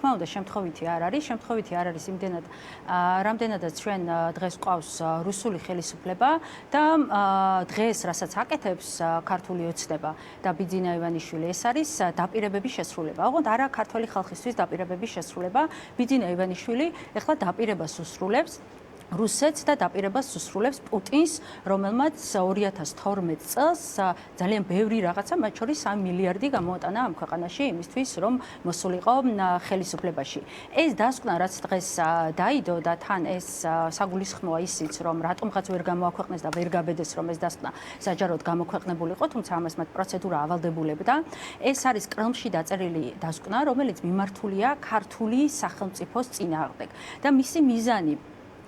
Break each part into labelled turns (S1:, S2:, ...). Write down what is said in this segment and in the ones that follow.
S1: თქმა უნდა, შემთხვევითი არ არის. შემთხვევითი არ არის იმდენად, რამდენადაც ჩვენ დღეს ყავს რუსული ხელისუფლება და დღეს, რასაც აკეთებს ქართული ოცნება და ბიძინა ივანიშვილი, ეს არის დაპირებების შესრულება. ოღონდ არა ქართველი ხალხისთვის დაპირებების შესრულება. ბიძინა ივანიშვილი ეხლა დაპირებას უსრულებს რუსეთს და დაპირებას უსრულებს პუტინს, რომელმაც 2012 წელს ძალიან ბევრი რაღაცა, მათ შორის 3 მილიარდი გამოატანა ამ ქვეყანაში იმისთვის, რომ მოსულიყო ხელისუფლებაში. ეს დასკვნა, რაც დღეს დაიდო და თან ეს საგულისხმოა ისიც, რომ რატომღაც ვერ გამოაქვეყნეს და ვერ გაბედეს, რომ ეს დასკვნა საჯაროდ გამოქვეყნებულიყო, თუმცა ამას მათ პროცედურა ავალდებულებდა. ეს არის კრემლში დაწერილი დასკვნა, რომელიც მიმართულია ქართული სახელმწიფოს წინააღმდეგ და მისი მიზანი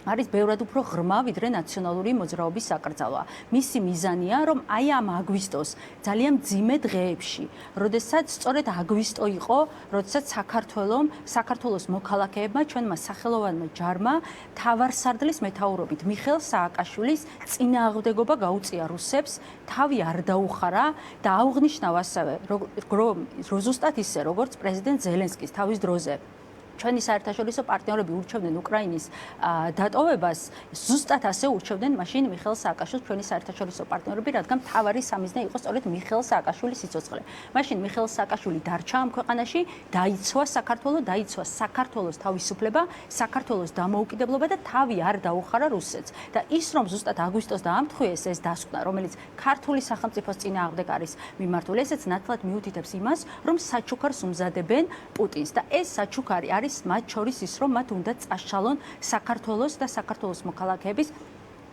S1: არის ბევრად უფრო ღრმა ვიდრე ნაციონალური მოძრაობის საკრძალვა. მისი მიზანია, რომ აი ამ აგვისტოს ძალიან მძიმე დღეებში, როდესაც სწორედ აგვისტო იყო, როდესაც საქართველოს მოქალაქეებმა, ჩვენმა სახელოვანმა ჯარმა თავარსარდლის მეთაურობით მიხეილ სააკაშვილის წინააღმდეგობა გაუწია რუსებს, თავი არ დაუხარა და აუღნიშნავ ასევე, რომ ზუსტად ისე, როგორც პრეზიდენტ ზელენსკის თავის დროზე ჩვენი საერთაშორისო პარტნიორები ურჩევდნენ უკრაინის დატოვებას, ზუსტად ასე ურჩევდნენ მაშინ მიხეილ სააკაშვილს ჩვენი საერთაშორისო პარტნიორები, რადგან მთავარი სამიზნე იყო სწორედ მიხეილ სააკაშვილის სიცოცხლე. მაშინ მიხეილ სააკაშვილი დარჩა ამ ქვეყანაში, დაიცვა საქართველო, დაიცვა საქართველოს თავისუფლება, საქართველოს დამოუკიდებლობა და თავი არ დაუხარა რუსეთს. და ის რომ ზუსტად აგვისტოს დაამთხვიეს ეს დასკვნა, რომელიც ქართული სახელმწიფოს წინააღმდეგ არის მიმართული, ესეც ნათლად მიუთითებს იმას, რომ საჩუქარს უმზადებენ პუტინს და ეს საჩუქარი არის მათ შორის ის, რომ მათ უნდა წაშალონ საქართველოს და საქართველოს მოქალაქეების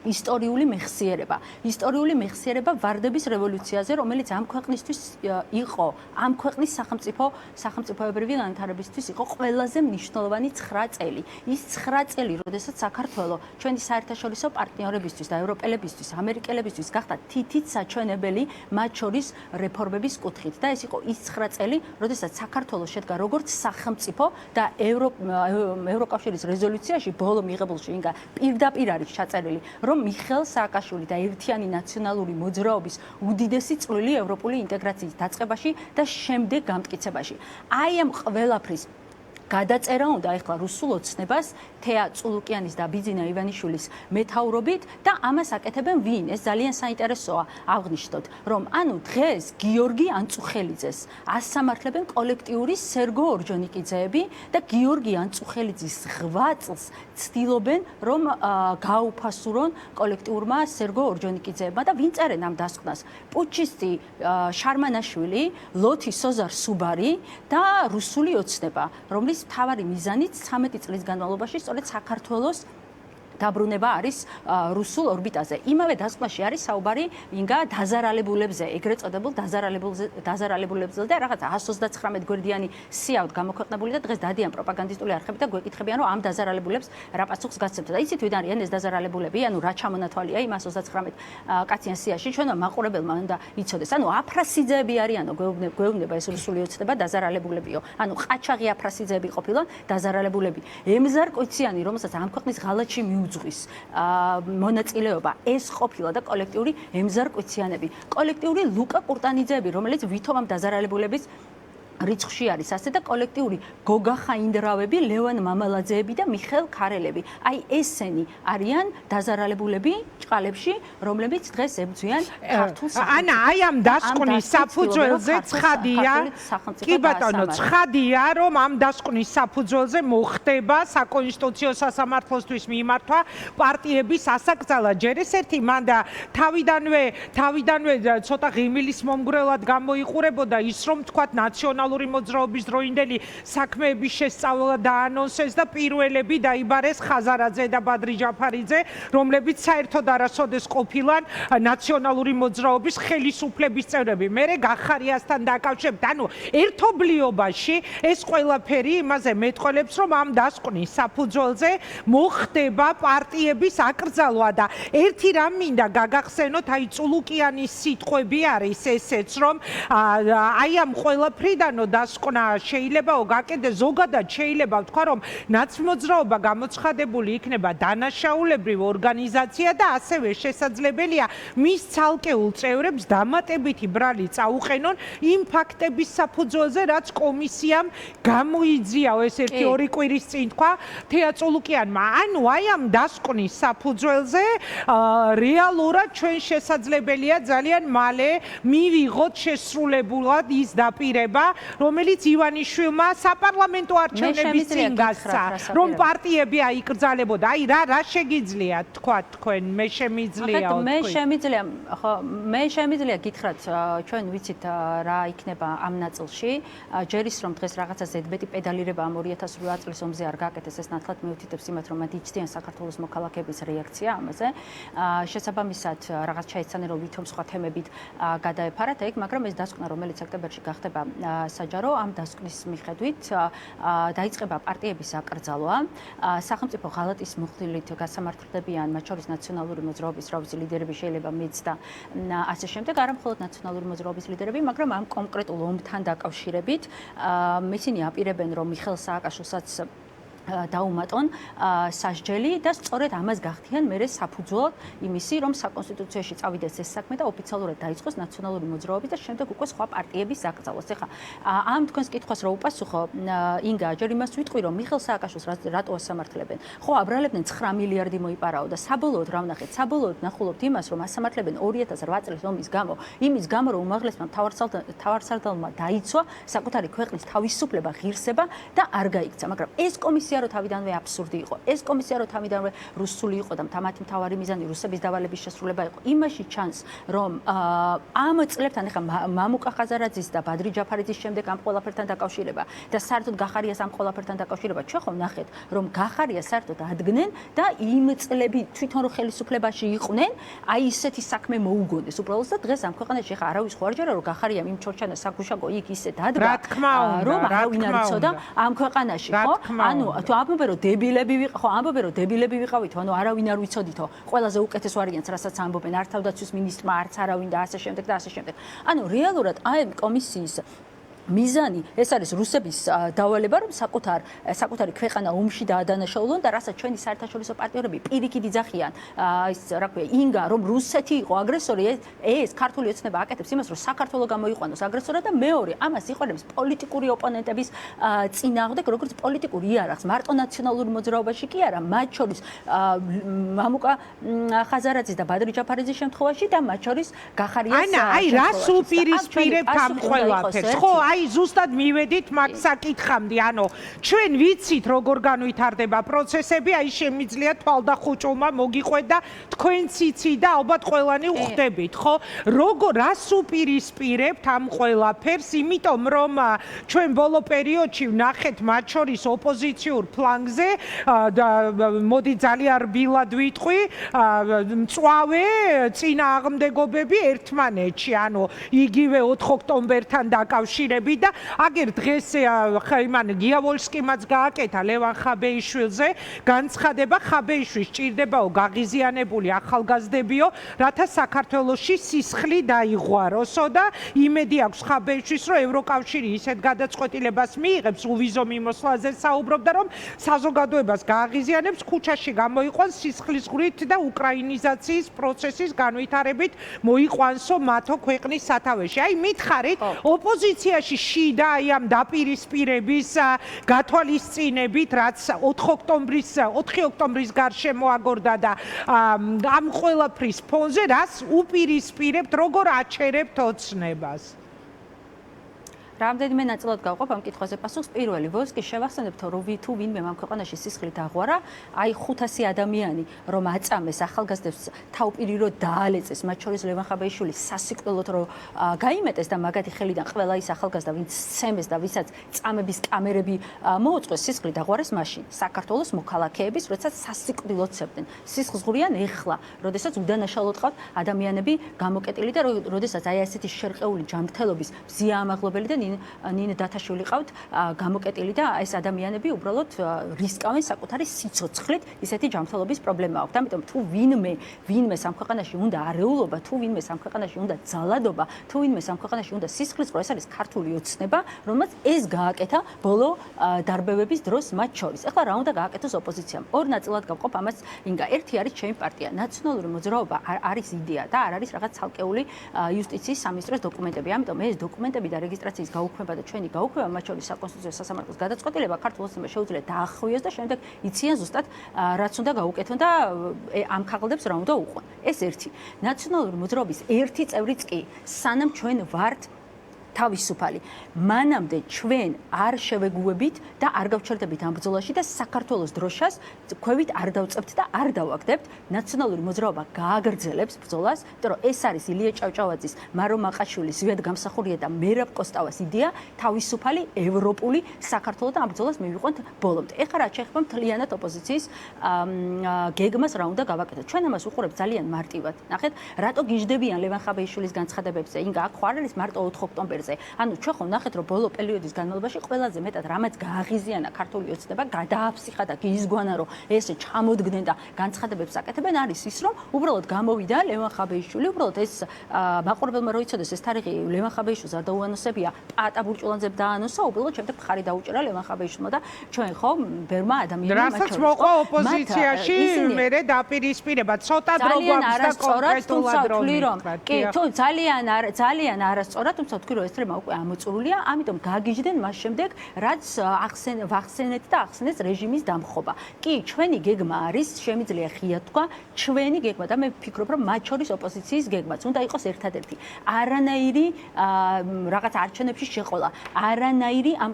S1: ისტორიული მეხსიერება. ისტორიული მეხსიერება ვარდების რევოლუციაზე, რომელიც ამ ქვეყნისთვის იყო, ამ ქვეყნის სახელმწიფოებრივი განვითარებისთვის იყო ყველაზე მნიშვნელოვანი 9 წელი. ის 9 წელი, როდესაც საქართველო ჩვენი საერთაშორისო პარტნიორებისთვის და ევროპელებისთვის, ამერიკელებისთვის გახდა თითით საჩვენებელი, მათ შორის რეფორმების კუთხით. და ეს იყო ის 9 წელი, როდესაც საქართველო შედგა როგორც სახელმწიფო და ევროკავშირის რეზოლუციაში ბოლო მიღებულში ინგა პირდაპირ არის ჩაწერილი, რომ მიხეილ სააკაშვილი და ერთიანი ნაციონალური მოძრაობის უდიდესი წვლილი ევროპული ინტეგრაციის დაწყებაში და შემდეგ გამტკიცებაში. აი ამ ყველაფრის გადაწერა უნდა ეხლა რუსულ ოცნებას თეა წულუკიანის და ბიძინა ივანიშვილის მეთაურობით და ამას აკეთებენ ვინ? ეს ძალიან საინტერესოა აღნიშნოთ, რომ ანუ დღეს გიორგი ანწუხელიძეს ასამართლებენ კოლექტიური სერგო ორჯონიკიძეები და გიორგი ანწუხელიძის 8 წელს ცდილობენ, რომ გაუფასურონ კოლექტიურმა სერგო ორჯონიკიძეებმა და ვინ წერენ ამ დასკვნას? პუჩისტი შარმანაშვილი, ლოთი სოზარ სუბარი და რუსული ოცნება, რომლის მთავარი მიზანით 13 წლის განმავლობაში სწორედ საქართველოს დაბრუნება არის რუსულ ორბიტაზე. იმავე დასკვნაში არის საუბარი ინგა დაზარალებულებზე, ეგრეთ წოდებულ დაზარალებულებზე და რაღაცა 129 გვერდიანი სიავთ გამოქვეყნებული და დღეს დადიან პროპაგანდისტული არხები და გვეკითხებიან, რომ ამ დაზარალებულებს რა პასუხს გასცემთ. და იცით ვინ არიან ეს დაზარალებულები? ანუ რა ჩამონათვალია იმ 129 კაციან სიაში? ჩვენმა მაყურებელმა უნდა იცოდეს. ანუ აფრასიძეები არიანო, გვეუბნება ეს რუსული ოცნება დაზარალებულებიო. ანუ ყაჩაღი აფრასიძეები ყოფილან დაზარალებულები. ემზარ კოიციანი, რომელსაც ამ ქვეყნის ღალატში უძღვის მონაწილეობა ეს ყოფილა და კოლექტიური ემზარ კუციანები, კოლექტიური ლუკა კურტანიძეები, რომელიც ვითომ ამ დაზარალებულების რიცხვში არის, ასე და კოლექტიური გოგა ხაინდრავები, ლევან მამალაძეები და მიხეილ ქარელები. აი ესენი არიან დაზარალებულები ჭყალებში, რომლებიც დღეს ებრძვიან ქართულ სახელმწიფოს.
S2: ანა, აი ამ დასკვნის საფუძველზე ცხადია, კი ბატონო, ცხადია, რომ ამ დასკვნის საფუძველზე მოხდება საკონსტიტუციო სასამართლოსთვის მიმართვა პარტიების ასაკრძალად. ჯერ ეს ერთი მანდა თავიდანვე ცოტა ღიმილის მომგვრელად გამოიყურებოდა ის, რომ თქვათ ნაციონალური მოძრაობის დროინდელი საქმეების შესწავლა დაანონსეს და პირველები დაიბარეს ხაზარაძე და ბადრი ჯაფარიძე, რომლებიც საერთოდ არასოდეს ყოფილან ნაციონალური მოძრაობის ხელისუფლების წევრები. მერე გახარიასთან დაკავშირებით, ანუ ერთობლიობაში ეს ყველაფერი იმაზე მეტყოლებს, რომ ამ დასკვნის საფუძველზე მოხდება პარტიების აკრძალვა და ერთი რამ მინდა გაგახსენოთ, აი წულუკიანის სიტყვები არის ესეც, რომ აი ამ ყველაფრიდან დასკვნა შეიძლება გაკეთდეს, ზოგადად შეიძლება ვთქვა, რომ ნაცმოძრაობა გამოცხადებული იქნება დანაშაულებრივ ორგანიზაცია და ასევე შესაძლებელია მის ცალკეულ წევრებს დამატებითი ბრალი წაუყენონ იმ ფაქტების საფუძველზე, რაც კომისიამ გამოიძია ეს 1-2 კვირის წინ თქვა თეაწულუკიანმა. ანუ აი ამ დასკვნის საფუძველზე რეალურად ჩვენ შესაძლებელია ძალიან მალე მივიღოთ შესრულებულად ის დაპირება, რომელიც ივანიშვილმა საპარლამენტო არჩევნების წინ გასცა, რომ პარტიები აიკრძალებოდა. აი რა შეგიძლია თქვა თქვენ, მე შემიძლია
S1: მე შემიძლია გითხრათ, ჩვენ ვიცით რა იქნება ამ ნაწილში. ჯერის რომ დღეს რაღაცა ზედმეტი პედალირება ამ 2008 წლის ომზე არ გაკეთეს, ეს ნათლად მეუთითებს იმათ, რომ მათ იცდიან საქართველოს მოქალაქეების რეაქცია ამაზე. შესაბამისად რაღაც ჩაეცანენ, რომ ვითომ სხვა თემებით გადაეფარათ ეგ, მაგრამ ეს დასკვნა, რომელიც სექტემბერში გახდება საჯარო, ამ დასკვნის მიხედვით დაიწყება პარტიების აკრძალვა. სახელმწიფო ღალატის მუხლით გასამართლებიან, მათ შორის ნაციონალური მოძრაობის ლიდერები შეიძლება მეც და ასე შემდეგ, არა მხოლოდ ნაციონალური მოძრაობის ლიდერები, მაგრამ ამ კონკრეტულ ომთან დაკავშირებით ისინი აპირებენ, რომ მიხეილ სააკაშვილსაც დაუმატონ სასჯელი და სწორედ ამას გახდიან მერე საფუძვლად იმისი, რომ საკონსტიტუციაში წავიდეს ეს საქმე და ოფიციალურად დაიწყოს ნაციონალური მოძრაობის და შემდეგ უკვე სხვა პარტიების აკრძალვას. ეხლა ამ თქვენს კითხვას რა უპასუხო ინგა, ჯერ იმას ვიტყვი, რომ მიხეილ სააკაშვილს რატო ასამართლებენ? ხო, აბრალებდნენ 9 მილიარდი მოიპარაო და საბოლოოდ რა ვნახეთ? საბოლოოდ ნახულობთ იმას, რომ ასამართლებენ 2008 წლის ომის გამო, იმის გამო, რომ უმაღლესმა მთავარსარდალმა დაიცვა საკუთარი ქვეყნის თავისუფლება, ღირსება და არ გაიქცა, მაგრამ ეს კომისია რო თავიდანვე აბსურდი იყო. ეს კომისია რო თავიდანვე რუსული იყო და მათი მთავარი მიზანი რუსების დავალების შესრულება იყო. იმაში ჩანს, რომ ამ წლებთან ახლა მამუკა ხაზარაძის და ბადრი ჯაფარიძის შემდეგ ამ ყველაფერთან დაკავშირება და საერთოდ გახარიას ამ ყველაფერთან დაკავშირება, ჩვენ ხომ ნახეთ, რომ გახარიას საერთოდ ადგენენ და იმ წლები თვითონ რო ხელისუფლებაში იყვნენ, აი ისეთი საქმე მოუგონეს. უბრალოდ და დღეს ამ ქვეყანაში ახლა არავის ხო არ ჯერა რომ გახარიამ იმ ჩორჩანა საკუშაკო იქ ისე დადგა, რომ არავინ არ იცოდა ამ ქვეყანაში, ხო? ანუ თუ ამბობენ რომ დებილები ვიყავით, ხო ამბობენ რომ დებილები ვიყავით, ანუ არავინ არ ვიცოდითო. ყველაზე უკეთეს ვარიანტს, რასაც ამბობენ, არ თავდაცვის მინისტრმა, არც არავინ და ასე შემდეგ და ასე შემდეგ. ანუ რეალურად აი კომისიის მიზანი ეს არის რუსების დავალება, რომ საკუთარი ქვეყანა ომში დაადანაშაულონ და რასაც ჩვენი საერთაშორისო პარტნიორები პირიქით იძახიან, ის რა ქვია, ინგა, რომ რუსეთი იყო აგრესორი, ეს ქართული ოცნება აკეთებს იმას, რომ საქართველო გამოიყვანოს აგრესორად და მეორე, ამას იყენებს პოლიტიკური ოპონენტების წინააღმდეგ, როგორც პოლიტიკურ იარაღს, მარტო ნაციონალურ მოძრაობაში კი არა, მათ შორის მამუკა ხაზარაძის და ბადრი ჯაფარიძის შემთხვევაში და მათ შორის გახარიას
S2: აი რას უპირისპირებთ ამ ყველაფერს, ხო? აი ზუსტად მივედით მაგ საკითხამდე, ანუ ჩვენ ვიცით როგორ განვითარდება პროცესები, აი შემიძლია თვალდახუჭულმა მოგიყვეთ და თქვენც იცით და ალბათ ყველანი ვხვდებით, ხო? რას უპირისპირებთ ამ ყველაფერს, იმიტომ რომ ჩვენ ბოლო პერიოდში ვნახეთ მათ შორის ოპოზიციურ ფლანგზე და მოდი ძალიან რბილად ვიტყვი, მწვავე წინააღმდეგობები ერთმანეთში, ანუ იგივე 4 ოქტომბერთან დაკავშირებით და აგერ დღეს იმან გიავოლსკიმაც გააკეთა ლევან ხაბეიშვილზე განცხადება, ხაბეიშვილს ჭირდებაო გაღიზიანებული ახალგაზრდებიო, რათა საქართველოში სისხლი დაიღვაროსო და იმედი აქვს ხაბეიშვილს, რომ ევროკავშირი ისეთ გადაწყვეტილებას მიიღებს, უვიზო მიმოსვლაზე საუბრობდა, რომ საზოგადოებას გააღიზიანებს, ქუჩაში გამოიყვანს სისხლისღვრით და უკრაინიზაციის პროცესის განვითარებით მოიყვანსო მათო ქვეყნის სათავეში. აი მითხარით, ოპოზიციაში შიდა აი ამ დაპირისპირების გათვალისწინებით, რაც 4 ოქტომბრის გარშემო აგორდა და ამ ყველაფრის ფონზე რას უპირისპირებთ, როგორ აჩერებთ ოცნებას?
S1: რამდენიმე ნაწილად გავყოფ ამ კითხვაზე პასუხს. პირველი, ვოსკი შევახსენებთ, რომ თუ ვინმე ამ ქვეყანაში სისხლი დაღვარა, აი 500 ადამიანი, რომ აწამეს ახალგაზრდებს, თავპირიროდ დაალეწეს, მათ შორის ლევან ხაბეიშვილი სასიკვდილოდ რომ გაიმეტეს და მაგათი ხელიდან ყველა ის ახალგაზრდა, ვინც სცემეს და ვისაც წამების კამერები მოუწყვეს, სისხლი დაღვარეს მაშინ. საქართველოს მოქალაქეების, როდესაც სასიკვდილოდ ცემდნენ. სისხლისღვრიან ეხლა, როდესაც უდანაშაულოდ ყავთ ადამიანები გამოკეტილი და როდესაც აი ასეთი შერყეული ჯანმრთელობის მზიამაღლობელი და ნინ დათაშვილი ყავთ გამოკეტილი და ეს ადამიანები უბრალოდ რისკავენ საკუთარი სიცოცხლით ისეთი ჯანმრთელობის პრობლემა აქვს. ამიტომ თუ ვინმე სამ ქვეყანაში უნდა არეულობა, თუ ვინმე სამ ქვეყანაში უნდა ძალადობა, თუ ვინმე სამ ქვეყანაში უნდა სისხლისღვრა, ეს არის ქართული ოცნება, რომელსაც ეს გააკეთა ბოლო დარბევების დროს მათ შორის. ეხლა რა უნდა გააკეთოს ოპოზიციამ? ორ ნაწილად გავყოფ ამას. ინგა, ერთი არის ჩემი პარტია, ნაციონალური მოძრაობა არის იდეა და არ არის რაღაც ცალკეული იუსტიციის სამინისტროს დოკუმენტები. ამიტომ ეს დოკუმენტები და რეგისტრაციის გაუქმება და ჩვენი გაუქმება, მათ შორის საკონსტიტუციო სასამართლოს გადაწყვეტილება ქართულ ოცნებას შეუძლია დაახვიოს და შემდეგ იციან ზუსტად რაც უნდა გაუკეთონ და ამ ქაღალდებს რა უნდა უყონ. ეს ერთი. ნაციონალური მოძრაობის ერთი წევრიც კი, სანამ ჩვენ ვართ თავისუფალი. მანამდე ჩვენ არ შევეგუებით და არ გავჩერდებით ამ ბრძოლაში და საქართველოს დროშას ქვევით არ დავწევთ და არ დავაგდებთ. ნაციონალური მოძრაობა გააგრძელებს ბრძოლას, იმიტომ რომ ეს არის ილია ჭავჭავაძის, მარო მაყაშვილის, ზვიად გამსახურია და მერაბ კოსტავას იდეა თავისუფალი ევროპული საქართველო და ამ ბრძოლას მივიყვანთ ბოლომდე. ეხლა რა შეეხება მთლიანად ოპოზიციის გეგმას რა უნდა გავაკეთოთ. ჩვენ ამას უყურებთ ძალიან მარტივად. ნახეთ, რატო გიждდებიან ლევან ხაბეიშვილის განცხადებებზე? ინგა აქ ხარ არის მარტო 4 ოქტომბერზე. ანუ ჩვენ ხომ ნახეთ რომ ბოლო პერიოდის განმავლობაში ყველაზე მეტად რამაც გააღიზიანა ქართული ოცნება, გადააფსიხა და გიზგვანა რომ ესე ჩამოდგნენ და განცხადებებს აკეთებენ არის ის რომ უბრალოდ გამოვიდა ლევან ხაბეიშვილი, უბრალოდ ეს მაყურებელმა რო იცოდეს ეს თარიღი ლევან ხაბეიშვილს არ დაუანონსებია, პატა ბურჭულანძე დაანონსა, უბრალოდ შემდეგ მხარი დაუჭერა ლევან ხაბეიშვილმა და ჩვენ ხომ ბერმა ადამიანმა
S2: რასაც მოყვა ოპოზიციაში მერე დაპირისპირება, ცოტა დრო გვაქვს და კონკრეტულად რომ
S1: კი, თუ ძალიან არასწორად, თუმცა თქვი რომ ეს თემა უკვე ამოწურულია, ამიტომ გაგიჟდნენ მას შემდეგ, რაც ვახსენეთ და ახსენეს რეჟიმის დამხობა. კი, ჩვენი გეგმა არის, შემიძლია ღია თქვა, ჩვენი გეგმა და მე ვფიქრობ, რომ მათ შორის ოპოზიციის გეგმაც უნდა იყოს ერთადერთი. არანაირი რაღაც არჩევნებში შეყოლა, არანაირი ამ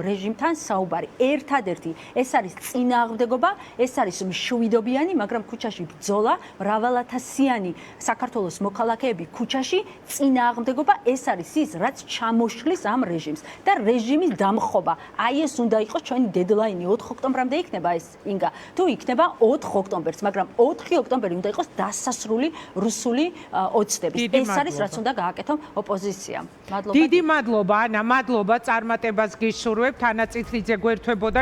S1: რეჟიმთან საუბარი. ერთადერთი, ეს არის წინააღმდეგობა, ეს არის მშვიდობიანი, მაგრამ ქუჩაში ბრძოლა, მრავალათასიანი საქართველოს მოქალაქეები ქუჩაში, წინააღმდეგობა, ეს არის ის, რაც ჩამოშლის ამ რეჟიმს და რეჟიმის დამხობა. აი ეს უნდა იყოს ჩვენი დედლაინი 4 ოქტომბრამდე იქნება ეს ინგა. თუ იქნება 4 ოქტომბერს, მაგრამ 4 ოქტომბერი უნდა იყოს დასასრული რუსული ოცნების. ეს არის რაც უნდა გააკეთონ ოპოზიციამ. მადლობა.
S2: დიდი მადლობა, ანა, მადლობა წარმატებას გისურვებთ. ანა წითლიძე გვერდთვებოდა